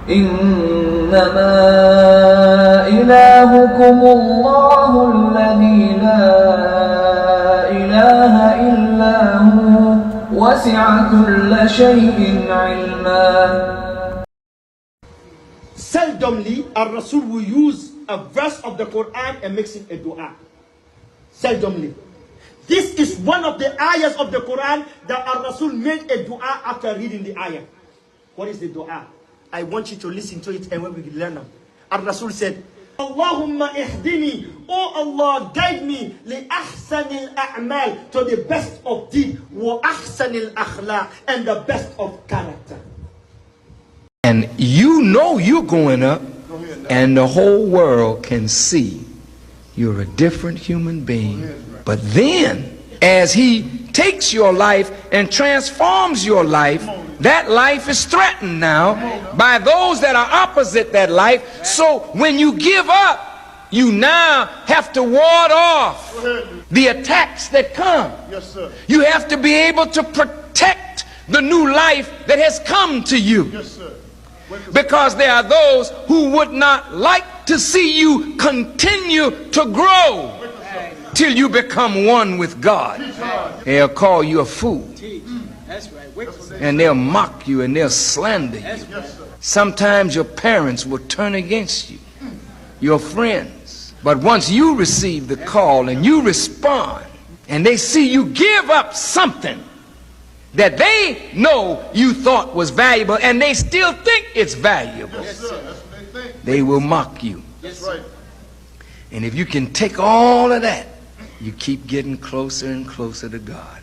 إنما إلهكم الله الذي لا إله إلا هو وسع كل شيء علما. Seldomly, Ar-Rasul will use a verse of the Quran and makes it a dua. Seldomly. This is one of the ayahs of the Quran that Ar-Rasul made a dua after reading the ayah. What is the dua? I want you to listen to it and when we learn them. Ar-Rasul said, Allahumma ihdini, oh Allah, guide me li ahsanil a'mal, to the best of deed, wa ahsanil akhlaq, and the best of character. And you know you're going up, and the whole world can see you're a different human being. But then, as he takes your life and transforms your life, that life is threatened now by those that are opposite that life. So when you give up, you now have to ward off the attacks that come. Yes, sir. You have to be able to protect the new life that has come to you. Yes, sir. Because there are those who would not like to see you continue to grow till you become one with God. They'll call you a fool. And they'll mock you and they'll slander you. Sometimes your parents will turn against you, your friends. But once you receive the call and you respond, and they see you give up something that they know you thought was valuable and they still think it's valuable, Yes, sir. That's what they think. they will mock you. That's right. And if you can take all of that, you keep getting closer and closer to God.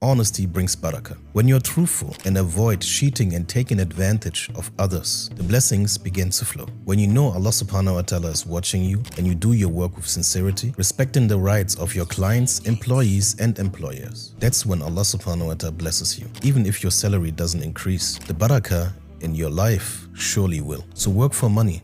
Honesty brings barakah. When you're truthful and avoid cheating and taking advantage of others, the blessings begin to flow. When you know Allah subhanahu wa ta'ala is watching you and you do your work with sincerity, respecting the rights of your clients, employees and employers, that's when Allah subhanahu wa ta'ala blesses you. Even if your salary doesn't increase, the barakah in your life surely will. So work for money,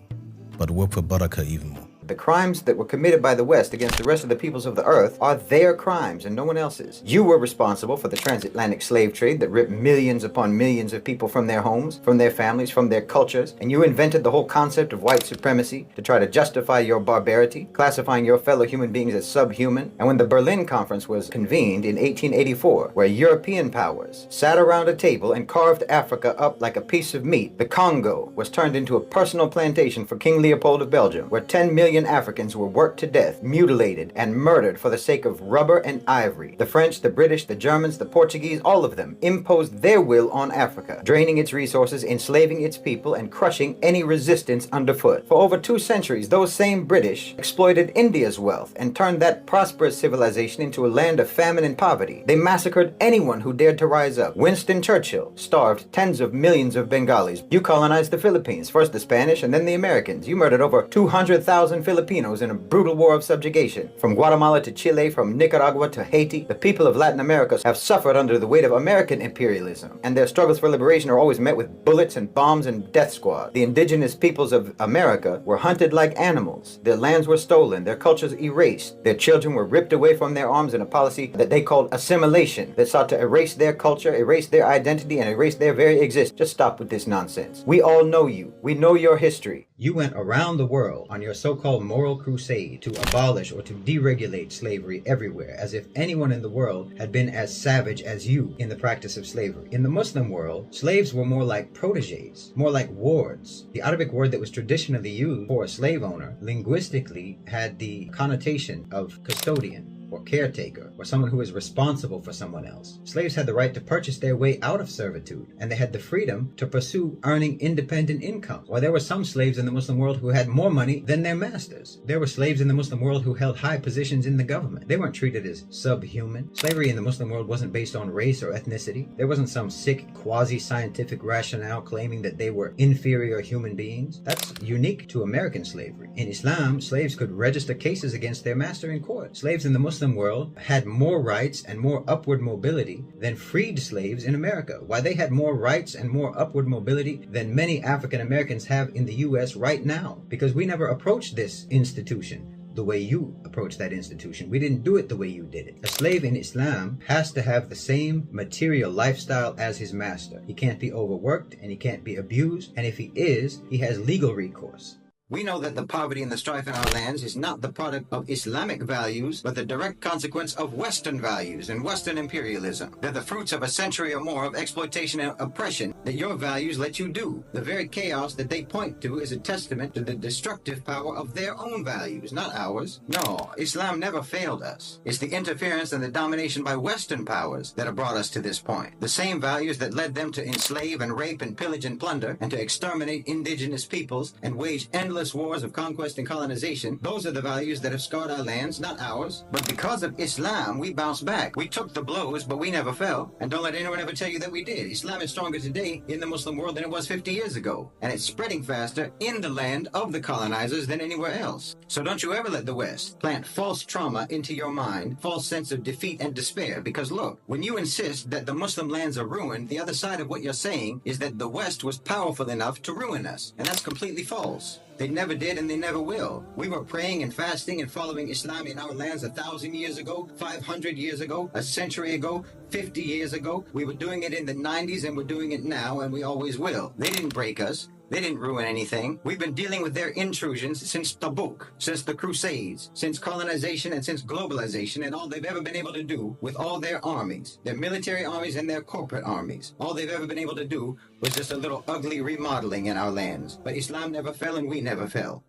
but work for barakah even more. The crimes that were committed by the West against the rest of the peoples of the earth are their crimes and no one else's. You were responsible for the transatlantic slave trade that ripped millions upon millions of people from their homes, from their families, from their cultures, and you invented the whole concept of white supremacy to try to justify your barbarity, classifying your fellow human beings as subhuman. And when the Berlin Conference was convened in 1884, where European powers sat around a table and carved Africa up like a piece of meat, the Congo was turned into a personal plantation for King Leopold of Belgium, where 10 million Africans were worked to death, mutilated, and murdered for the sake of rubber and ivory. The French, the British, the Germans, the Portuguese, all of them imposed their will on Africa, draining its resources, enslaving its people, and crushing any resistance underfoot. For over 2 centuries, those same British exploited India's wealth and turned that prosperous civilization into a land of famine and poverty. They massacred anyone who dared to rise up. Winston Churchill starved tens of millions of Bengalis. You colonized the Philippines, first the Spanish and then the Americans. You murdered over 200,000 Filipinos in a brutal war of subjugation. From Guatemala to Chile, from Nicaragua to Haiti, the people of Latin America have suffered under the weight of American imperialism, and their struggles for liberation are always met with bullets and bombs and death squad. The indigenous peoples of America were hunted like animals. Their lands were stolen, their cultures erased. Their children were ripped away from their arms in a policy that they called assimilation, that sought to erase their culture, erase their identity, and erase their very existence. Just stop with this nonsense. We all know you. We know your history. You went around the world on your so-called moral crusade to abolish or to deregulate slavery everywhere, as if anyone in the world had been as savage as you in the practice of slavery. In the Muslim world, slaves were more like proteges, more like wards. The Arabic word that was traditionally used for a slave owner linguistically had the connotation of custodian, or caretaker, or someone who is responsible for someone else. Slaves had the right to purchase their way out of servitude, and they had the freedom to pursue earning independent income. While there were some slaves in the Muslim world who had more money than their masters. There were slaves in the Muslim world who held high positions in the government. They weren't treated as subhuman. Slavery in the Muslim world wasn't based on race or ethnicity. There wasn't some sick, quasi-scientific rationale claiming that they were inferior human beings. That's unique to American slavery. In Islam, slaves could register cases against their master in court. Slaves in the Muslim world had more rights and more upward mobility than freed slaves in America. Why they had more rights and more upward mobility than many African Americans have in the US right now, because we never approached this institution the way you approach that institution. We didn't do it the way you did it. A slave in Islam has to have the same material lifestyle as his master. He can't be overworked and he can't be abused. And if he is, he has legal recourse. We know that the poverty and the strife in our lands is not the product of Islamic values, but the direct consequence of Western values and Western imperialism. They're the fruits of a century or more of exploitation and oppression that your values let you do. The very chaos that they point to is a testament to the destructive power of their own values, not ours. No, Islam never failed us. It's the interference and the domination by Western powers that have brought us to this point. The same values that led them to enslave and rape and pillage and plunder and to exterminate indigenous peoples and wage endless wars of conquest and colonization, those are the values that have scarred our lands, not ours. But because of Islam, we bounced back. We took the blows, but we never fell. And don't let anyone ever tell you that we did. Islam is stronger today in the Muslim world than it was 50 years ago. And it's spreading faster in the land of the colonizers than anywhere else. So don't you ever let the West plant false trauma into your mind, false sense of defeat and despair. Because look, when you insist that the Muslim lands are ruined, the other side of what you're saying is that the West was powerful enough to ruin us. And that's completely false. They never did and they never will. We were praying and fasting and following Islam in our lands 1,000 years ago, 500 years ago, a century ago, 50 years ago. We were doing it in the 90s and we're doing it now and we always will. They didn't break us. They didn't ruin anything. We've been dealing with their intrusions since Tabuk, since the Crusades, since colonization and since globalization, and all they've ever been able to do with all their armies, their military armies and their corporate armies. All they've ever been able to do was just a little ugly remodeling in our lands. But Islam never fell and we never fell.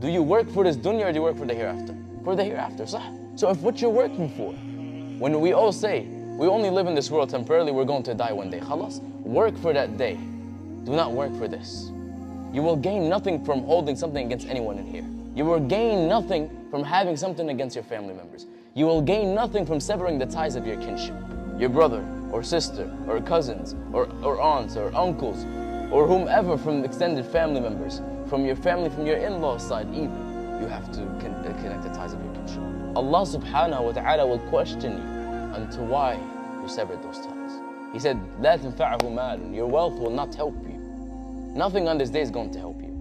Do you work for this dunya or do you work for the hereafter? For the hereafter, صح? So if what you're working for, when we all say, we only live in this world temporarily, we're going to die one day, خلاص? Work for that day. Do not work for this. You will gain nothing from holding something against anyone in here. You will gain nothing from having something against your family members. You will gain nothing from severing the ties of your kinship. Your brother or sister or cousins or aunts or uncles or whomever from extended family members, from your family, from your in-laws side even, you have to connect the ties of your kinship. Allah subhanahu wa ta'ala will question you unto why you severed those ties. He said, لا تنفعه مال. Your wealth will not help you. Nothing on this day is going to help you.